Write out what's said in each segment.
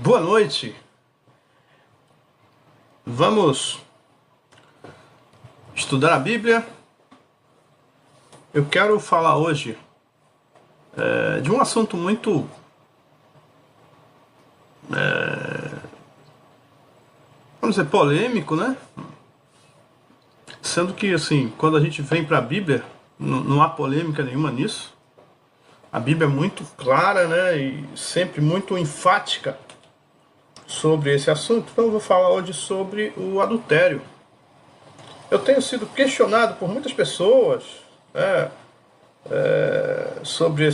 Boa noite. Vamos estudar a Bíblia. Eu quero falar hoje de um assunto muito vamos dizer, polêmico, né? Sendo que, assim, quando a gente vem para a Bíblia, não há polêmica nenhuma nisso. A Bíblia é muito clara, né? E sempre muito enfática sobre esse assunto. Então eu vou falar hoje sobre o adultério. Eu tenho sido questionado por muitas pessoas sobre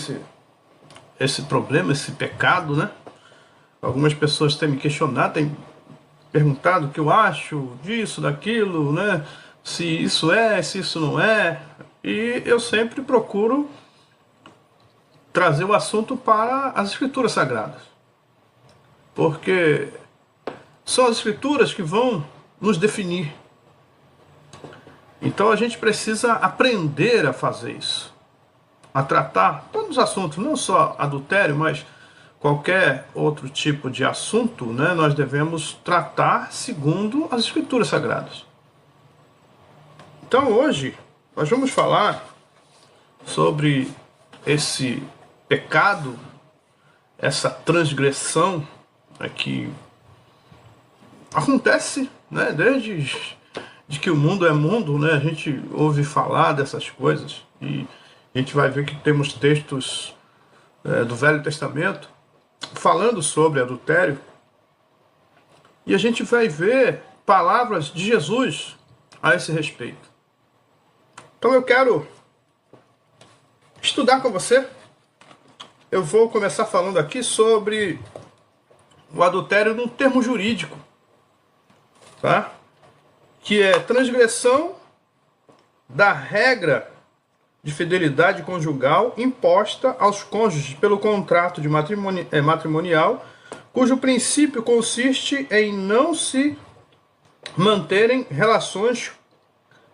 esse problema, esse pecado, né? Algumas pessoas têm me questionado, têm perguntado o que eu acho disso, daquilo, né? Se isso é, se isso não é. E eu sempre procuro trazer o assunto para as Escrituras Sagradas. Porque são as Escrituras que vão nos definir. Então a gente precisa aprender a fazer isso. A tratar todos os assuntos, não só adultério, mas qualquer outro tipo de assunto, né, nós devemos tratar segundo as Escrituras Sagradas. Então hoje nós vamos falar sobre esse pecado, essa transgressão que acontece, né, desde que o mundo é mundo, né, a gente ouve falar dessas coisas e a gente vai ver que temos textos do Velho Testamento falando sobre adultério, e a gente vai ver palavras de Jesus a esse respeito. Então eu quero estudar com você. Eu vou começar falando aqui sobre o adultério num termo jurídico, tá? Que é transgressão da regra de fidelidade conjugal imposta aos cônjuges pelo contrato de matrimonial, cujo princípio consiste em não se manterem relações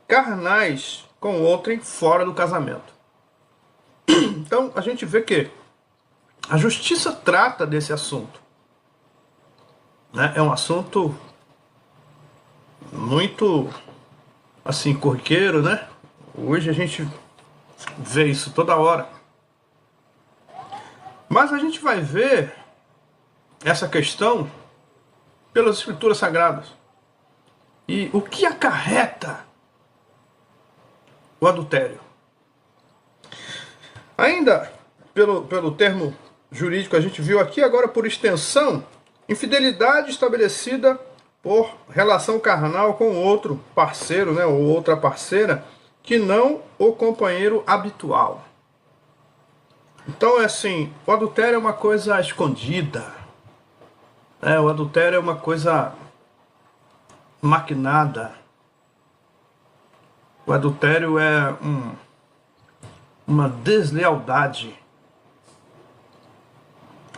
carnais com outrem fora do casamento. Então a gente vê que a justiça trata desse assunto, né? É um assunto muito assim corriqueiro, né? Hoje a gente vê isso toda hora. Mas a gente vai ver essa questão pelas Escrituras Sagradas. E o que acarreta o adultério? Ainda pelo termo jurídico a gente viu aqui, agora por extensão, infidelidade estabelecida por relação carnal com outro parceiro, né, ou outra parceira, que não o companheiro habitual. Então é assim, o adultério é uma coisa escondida, né? O adultério é uma coisa maquinada. O adultério é uma deslealdade.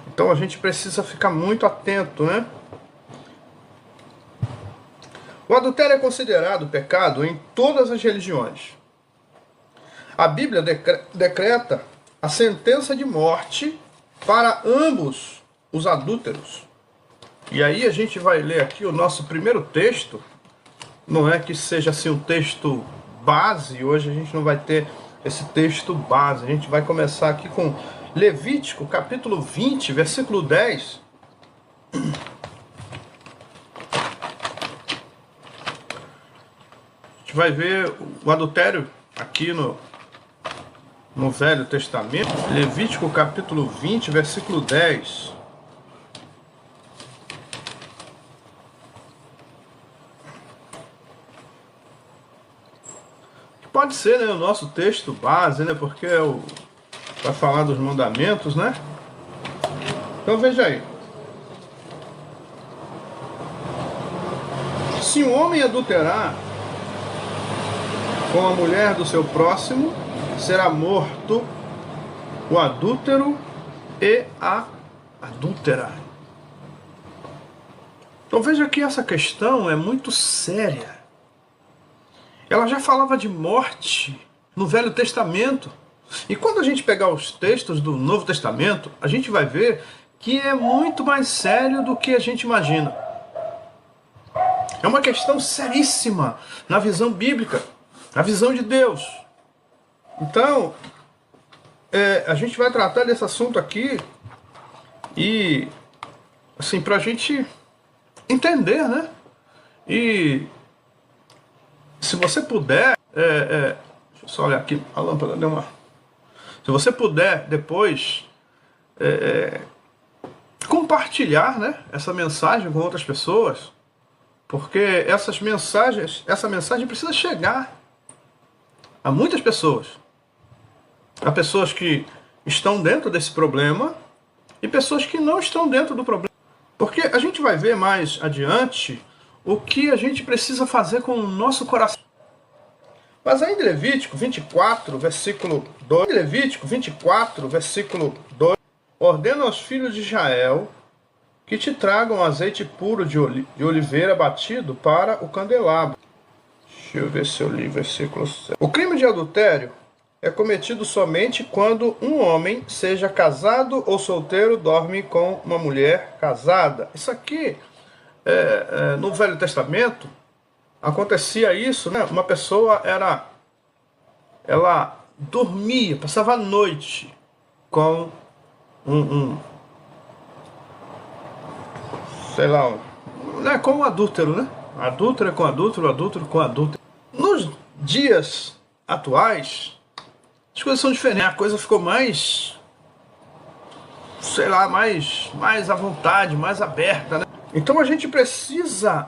Então a gente precisa ficar muito atento, né? O adultério é considerado pecado em todas as religiões. A Bíblia decreta a sentença de morte para ambos os adúlteros. E aí a gente vai ler aqui o nosso primeiro texto. Não é que seja assim um texto base, hoje a gente não vai ter esse texto base. A gente vai começar aqui com Levítico, capítulo 20, versículo 10. A gente vai ver o adultério aqui no Velho Testamento. Levítico, capítulo 20, versículo 10. Pode ser, né, o nosso texto base, né, porque vai falar dos mandamentos, né? Então veja aí. Se um homem adulterar com a mulher do seu próximo, será morto o adúltero e a adúltera. Então veja que essa questão é muito séria. Ela já falava de morte no Velho Testamento. E quando a gente pegar os textos do Novo Testamento, a gente vai ver que é muito mais sério do que a gente imagina. É uma questão seríssima na visão bíblica, na visão de Deus. Então, a gente vai tratar desse assunto aqui e, assim, para a gente entender, né? E se você puder, deixa eu só olhar aqui, a lâmpada deu uma... Se você puder depois compartilhar, né, essa mensagem com outras pessoas, porque essa mensagem precisa chegar a muitas pessoas. Há pessoas que estão dentro desse problema e pessoas que não estão dentro do problema. Porque a gente vai ver mais adiante o que a gente precisa fazer com o nosso coração. Mas ainda em Levítico 24, versículo 2, Levítico 24, versículo 2, ordena aos filhos de Israel que te tragam azeite puro de oliveira batido para o candelabro. Deixa eu ver se eu li versículo 7. O crime de adultério é cometido somente quando um homem, seja casado ou solteiro, dorme com uma mulher casada. Isso aqui, no Velho Testamento, acontecia isso, né? Uma pessoa ela dormia, passava a noite com sei lá, como um adúltero, né? Adúltero com adúltero, adúltero com adúltero. Nos dias atuais, as coisas são diferentes. A coisa ficou mais, sei lá, mais à vontade, mais aberta, né? Então a gente precisa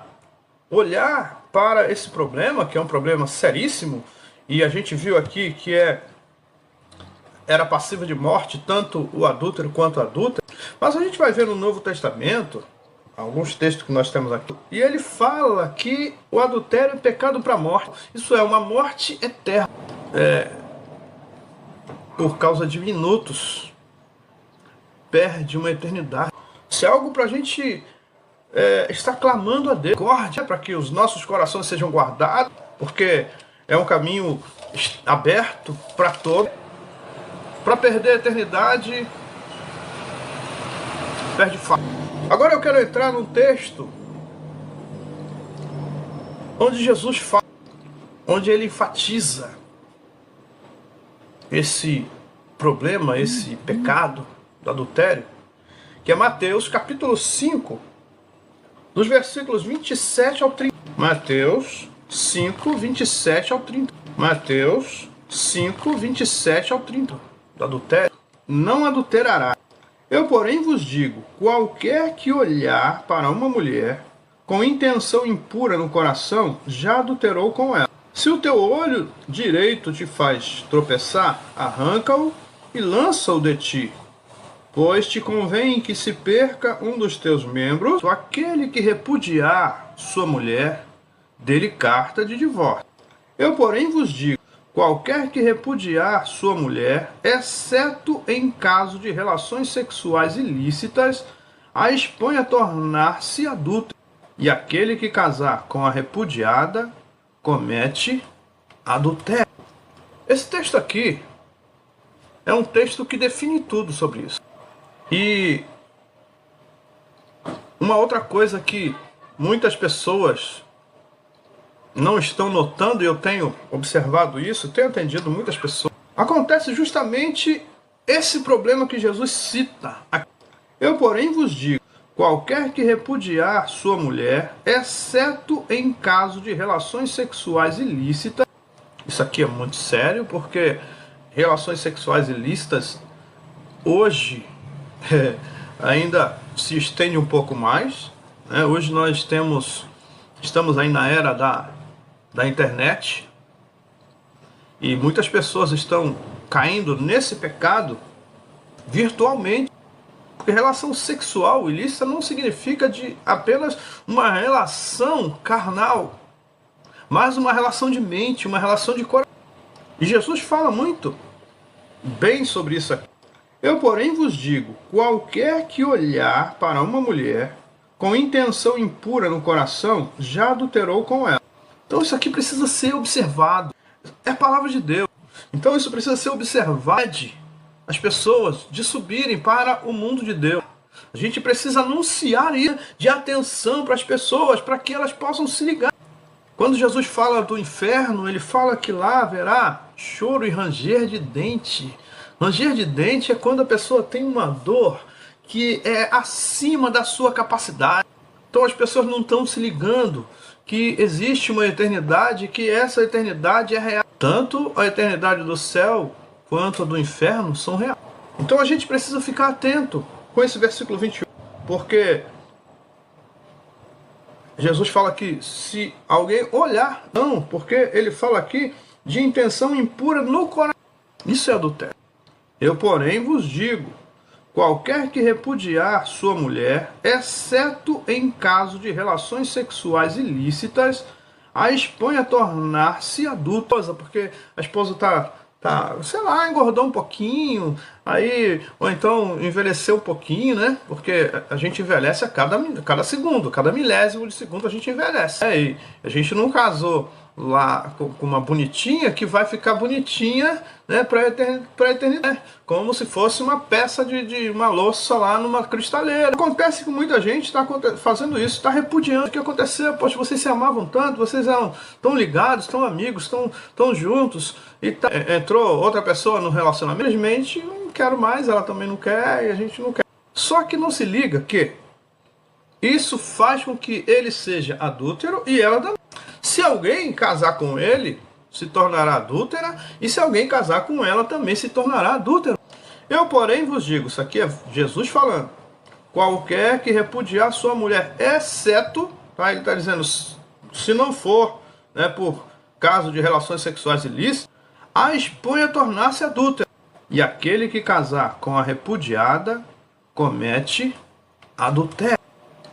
olhar para esse problema, que é um problema seríssimo, e a gente viu aqui que era passivo de morte tanto o adúltero quanto a adúltera. Mas a gente vai ver no Novo Testamento alguns textos que nós temos aqui, e ele fala que o adultério é pecado para a morte. Isso é uma morte eterna, por causa de minutos, perde uma eternidade. Isso é algo para a gente estar clamando a Deus, para que os nossos corações sejam guardados, porque é um caminho aberto para todos. Para perder a eternidade, perde fácil. Agora eu quero entrar num texto onde Jesus fala, onde ele enfatiza esse problema, esse pecado do adultério, que é Mateus capítulo 5, dos versículos 27 ao 30. Mateus 5, 27 ao 30. Mateus 5, 27 ao 30. Do adultério. Não adulterará. Eu, porém, vos digo, qualquer que olhar para uma mulher com intenção impura no coração, já adulterou com ela. Se o teu olho direito te faz tropeçar, arranca-o e lança-o de ti, pois te convém que se perca um dos teus membros. Aquele que repudiar sua mulher, dê-lhe carta de divórcio. Eu, porém, vos digo, qualquer que repudiar sua mulher, exceto em caso de relações sexuais ilícitas, a expõe a tornar-se adúltero. E aquele que casar com a repudiada, comete adultério. Esse texto aqui é um texto que define tudo sobre isso. E uma outra coisa que muitas pessoas não estão notando, e eu tenho observado isso, tenho atendido muitas pessoas, acontece justamente esse problema que Jesus cita aqui. Eu, porém, vos digo, qualquer que repudiar sua mulher, exceto em caso de relações sexuais ilícitas, isso aqui é muito sério, porque relações sexuais ilícitas hoje ainda se estende um pouco mais, né? Hoje nós estamos aí na era da internet, e muitas pessoas estão caindo nesse pecado virtualmente, porque relação sexual ilícita não significa apenas uma relação carnal, mas uma relação de mente, uma relação de coração. E Jesus fala muito bem sobre isso aqui. Eu, porém, vos digo, qualquer que olhar para uma mulher com intenção impura no coração, já adulterou com ela. Então isso aqui precisa ser observado. É a palavra de Deus. Então isso precisa ser observado. As pessoas de subirem para o mundo de Deus. A gente precisa anunciar isso de atenção para as pessoas, para que elas possam se ligar. Quando Jesus fala do inferno, ele fala que lá haverá choro e ranger de dente. Ranger de dente é quando a pessoa tem uma dor que é acima da sua capacidade. Então as pessoas não estão se ligando que existe uma eternidade, que essa eternidade é real. Tanto a eternidade do céu quanto a do inferno são reais. Então a gente precisa ficar atento com esse versículo 21, porque Jesus fala que se alguém olhar, não, porque ele fala aqui de intenção impura no coração. Isso é adultério. Eu, porém, vos digo, qualquer que repudiar sua mulher, exceto em caso de relações sexuais ilícitas, a expõe a tornar-se adúltera, porque a esposa sei lá, engordou um pouquinho, aí, ou então envelheceu um pouquinho, né? Porque a gente envelhece a cada segundo, cada milésimo de segundo a gente envelhece. E a gente não casou lá com uma bonitinha que vai ficar bonitinha, né, para a eternidade, como se fosse uma peça de uma louça lá numa cristaleira. Acontece que muita gente está fazendo isso, está repudiando o que aconteceu. Poxa, vocês se amavam tanto, vocês eram tão ligados, tão amigos, tão juntos, e entrou outra pessoa no relacionamento, simplesmente não quero mais, ela também não quer e a gente não quer. Só que não se liga que isso faz com que ele seja adúltero e ela também. Se alguém casar com ele, se tornará adúltera, e se alguém casar com ela, também se tornará adúltera. Eu, porém, vos digo, isso aqui é Jesus falando, qualquer que repudiar sua mulher, exceto, tá? Ele está dizendo, se não for, né, por caso de relações sexuais ilícitas, a expõe a tornar-se adúltera. E aquele que casar com a repudiada, comete adultério.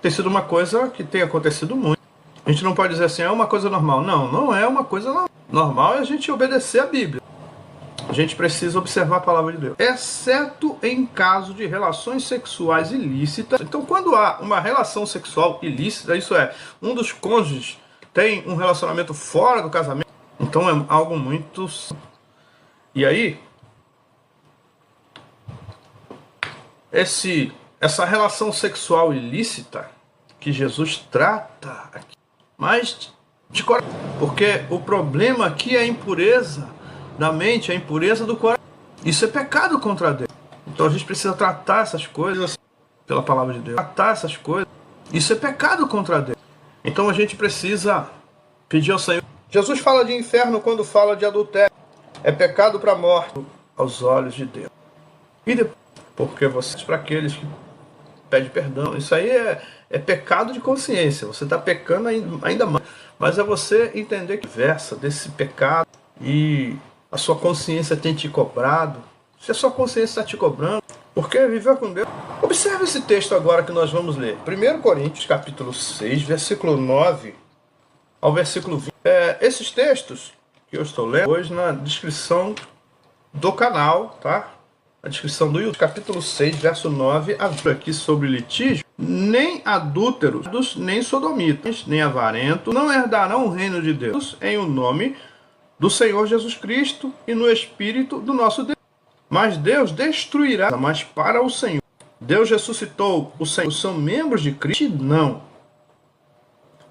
Tem sido uma coisa que tem acontecido muito. A gente não pode dizer assim, é uma coisa normal. Não, não é uma coisa normal. Normal é a gente obedecer a Bíblia. A gente precisa observar a palavra de Deus. Exceto em caso de relações sexuais ilícitas. Então, quando há uma relação sexual ilícita, isso é, um dos cônjuges tem um relacionamento fora do casamento, então é algo muito... E aí, essa relação sexual ilícita que Jesus trata aqui, mas de coração, porque o problema aqui é a impureza da mente, a impureza do coração. Isso é pecado contra Deus. Então a gente precisa tratar essas coisas pela palavra de Deus. Tratar essas coisas. Isso é pecado contra Deus. Então a gente precisa pedir ao Senhor. Jesus fala de inferno quando fala de adultério. É pecado para a morte aos olhos de Deus. E depois, porque vocês, para aqueles que pedem perdão, isso aí é pecado de consciência. Você está pecando ainda mais. Mas é você entender que versa desse pecado e a sua consciência tem te cobrado. Se a sua consciência está te cobrando, porque viver com Deus. Observe esse texto agora que nós vamos ler. 1 Coríntios, capítulo 6, versículo 9 ao versículo 20. Esses textos que eu estou lendo hoje na descrição do canal, tá? A descrição do YouTube, capítulo 6, verso 9, aqui sobre litígio. Nem adúlteros, nem sodomitas, nem avarentos, não herdarão o reino de Deus em o nome do Senhor Jesus Cristo e no Espírito do nosso Deus. Mas Deus destruirá, mas para o Senhor. Deus ressuscitou o Senhor. São membros de Cristo? Não.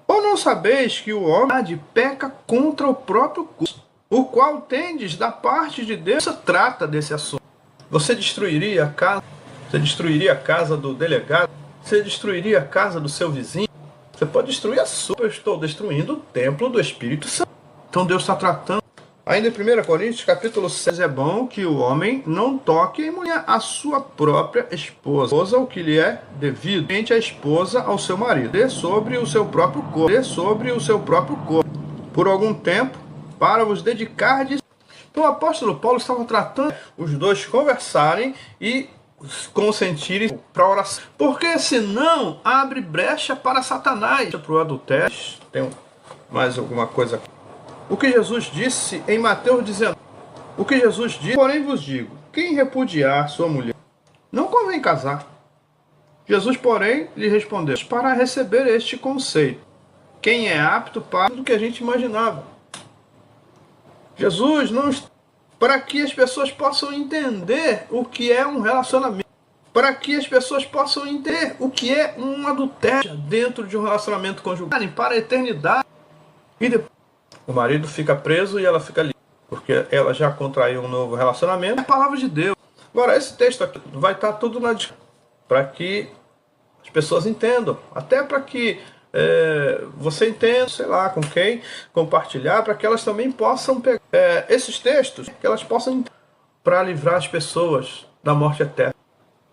Ou não sabeis que o homem peca contra o próprio corpo, o qual tendes da parte de Deus? Você trata desse assunto. Você destruiria a casa? Você destruiria a casa do delegado? Você destruiria a casa do seu vizinho? Você pode destruir a sua. Eu estou destruindo o templo do Espírito Santo. Então Deus está tratando. Ainda em 1 Coríntios, capítulo 6, é bom que o homem não toque em mulher a sua própria esposa, o que lhe é devido. A esposa ao seu marido. Dê sobre o seu próprio corpo. Dê sobre o seu próprio corpo. Por algum tempo, para vos dedicardes. Então o apóstolo Paulo estava tratando os dois conversarem e consentirem para oração. Porque senão abre brecha para Satanás, para o adultério. Tem mais alguma coisa? O que Jesus disse em Mateus 19. O que Jesus disse, porém vos digo, quem repudiar sua mulher, não convém casar. Jesus, porém, lhe respondeu, para receber este conceito, quem é apto para do que a gente imaginava. Jesus não... Para que as pessoas possam entender o que é um relacionamento. para que as pessoas possam entender o que é um adultério dentro de um relacionamento conjugal para a eternidade. E depois o marido fica preso e ela fica livre, porque ela já contraiu um novo relacionamento. É a palavra de Deus. Agora, esse texto aqui vai estar tudo na descrição, para que as pessoas entendam, até para que você entenda, sei lá, com quem compartilhar, para que elas também possam pegar esses textos, que elas possam, para livrar as pessoas da morte eterna,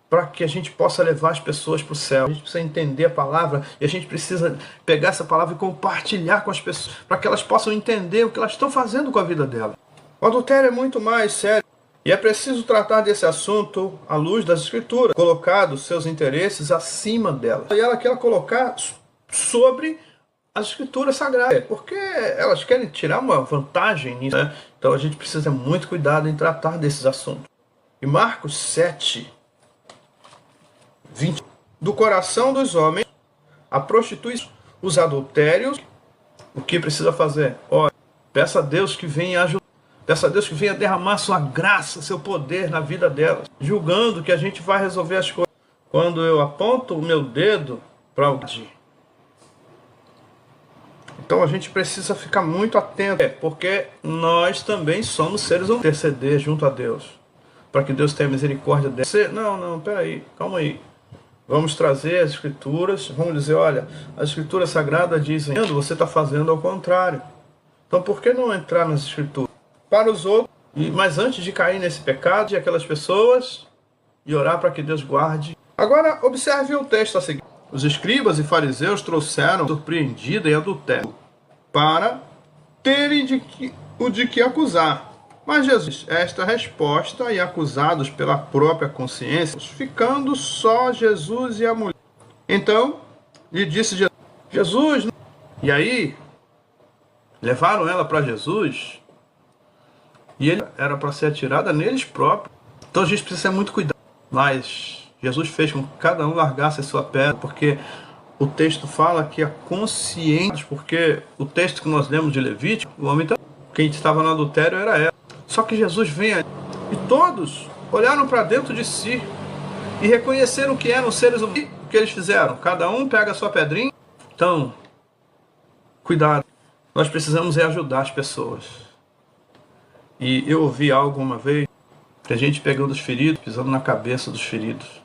para que a gente possa levar as pessoas para o céu. A gente precisa entender a palavra e a gente precisa pegar essa palavra e compartilhar com as pessoas, para que elas possam entender o que elas estão fazendo com a vida delas. O adultério é muito mais sério e é preciso tratar desse assunto à luz das Escrituras, colocado seus interesses acima delas. E ela quer colocar sobre as Escrituras Sagradas, porque elas querem tirar uma vantagem nisso, né? Então a gente precisa ter muito cuidado em tratar desses assuntos. E Marcos 7, 20. Do coração dos homens, a prostituição, os adultérios, o que precisa fazer? Olha, peça a Deus que venha ajudar. Peça a Deus que venha derramar sua graça, seu poder na vida delas, julgando que a gente vai resolver as coisas. Quando eu aponto o meu dedo para alguém. Então a gente precisa ficar muito atento, porque nós também somos seres humanos. Interceder junto a Deus, para que Deus tenha misericórdia de você. Não, peraí, calma aí. Vamos trazer as Escrituras, vamos dizer, olha, as Escrituras Sagradas dizem, você está fazendo ao contrário. Então por que não entrar nas Escrituras? Para os outros, mas antes de cair nesse pecado, de aquelas pessoas, e orar para que Deus guarde. Agora, observe o texto a seguir. Os escribas e fariseus trouxeram surpreendida em adultério, para terem de que acusar. Mas Jesus, esta resposta, e acusados pela própria consciência, ficando só Jesus e a mulher. Então, lhe disse Jesus, e aí, levaram ela para Jesus, e ele era para ser atirada neles próprios. Então a gente precisa ter muito cuidado. Mas Jesus fez com que cada um largasse a sua pedra, porque o texto fala que a consciência, porque o texto que nós lemos de Levítico, o homem, quem estava no adultério era ela. Só que Jesus vem ali, e todos olharam para dentro de si e reconheceram que eram seres humanos. O que eles fizeram? Cada um pega a sua pedrinha. Então, cuidado. Nós precisamos ajudar as pessoas. E eu ouvi algo uma vez, que a gente pegando os feridos, pisando na cabeça dos feridos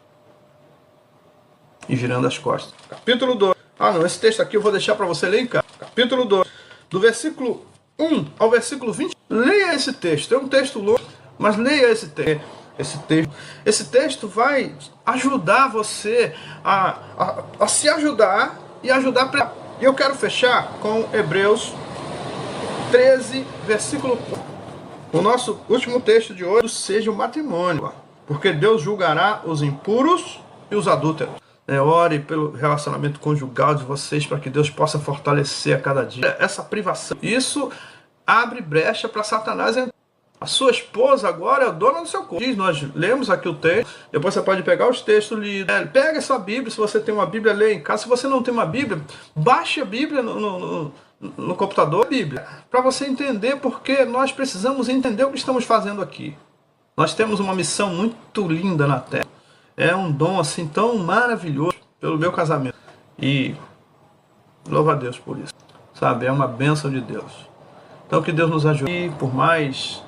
e virando as costas. Capítulo 2. Esse texto aqui eu vou deixar para você ler em casa. Capítulo 2, do versículo 1 ao versículo 20. Leia esse texto. É um texto longo, mas leia esse texto. Esse texto vai ajudar você a se ajudar e ajudar. E eu quero fechar com Hebreus 13, versículo 4. O nosso último texto de hoje seja o matrimônio, porque Deus julgará os impuros e os adúlteros. Ore pelo relacionamento conjugal de vocês, para que Deus possa fortalecer a cada dia essa privação. Isso abre brecha para Satanás entrar. A sua esposa agora é a dona do seu corpo. Nós lemos aqui o texto, depois você pode pegar os textos lidos. Pega a sua Bíblia, se você tem uma Bíblia, leia em casa. Se você não tem uma Bíblia, baixe a Bíblia no computador, a Bíblia, para você entender, porque nós precisamos entender o que estamos fazendo aqui. Nós temos uma missão muito linda na Terra. É um dom assim tão maravilhoso pelo meu casamento. E louva a Deus por isso. Sabe, é uma bênção de Deus. Então que Deus nos ajude por mais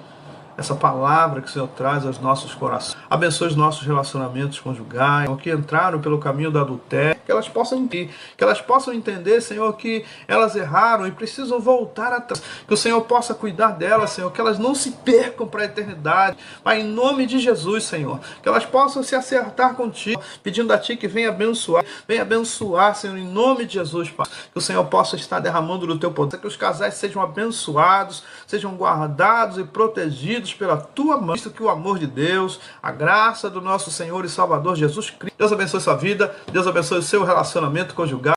essa palavra que o Senhor traz aos nossos corações. Abençoe os nossos relacionamentos conjugais, que entraram pelo caminho do adultério, que elas possam entender, Senhor, que elas erraram e precisam voltar atrás. Que o Senhor possa cuidar delas, Senhor, que elas não se percam para a eternidade. Mas em nome de Jesus, Senhor, que elas possam se acertar contigo, pedindo a Ti que venha abençoar, Senhor, em nome de Jesus, Pai. Que o Senhor possa estar derramando do Teu poder, que os casais sejam abençoados, sejam guardados e protegidos pela Tua mão, visto que o amor de Deus, a graça do nosso Senhor e Salvador Jesus Cristo, Deus abençoe sua vida, Deus abençoe o seu relacionamento conjugal.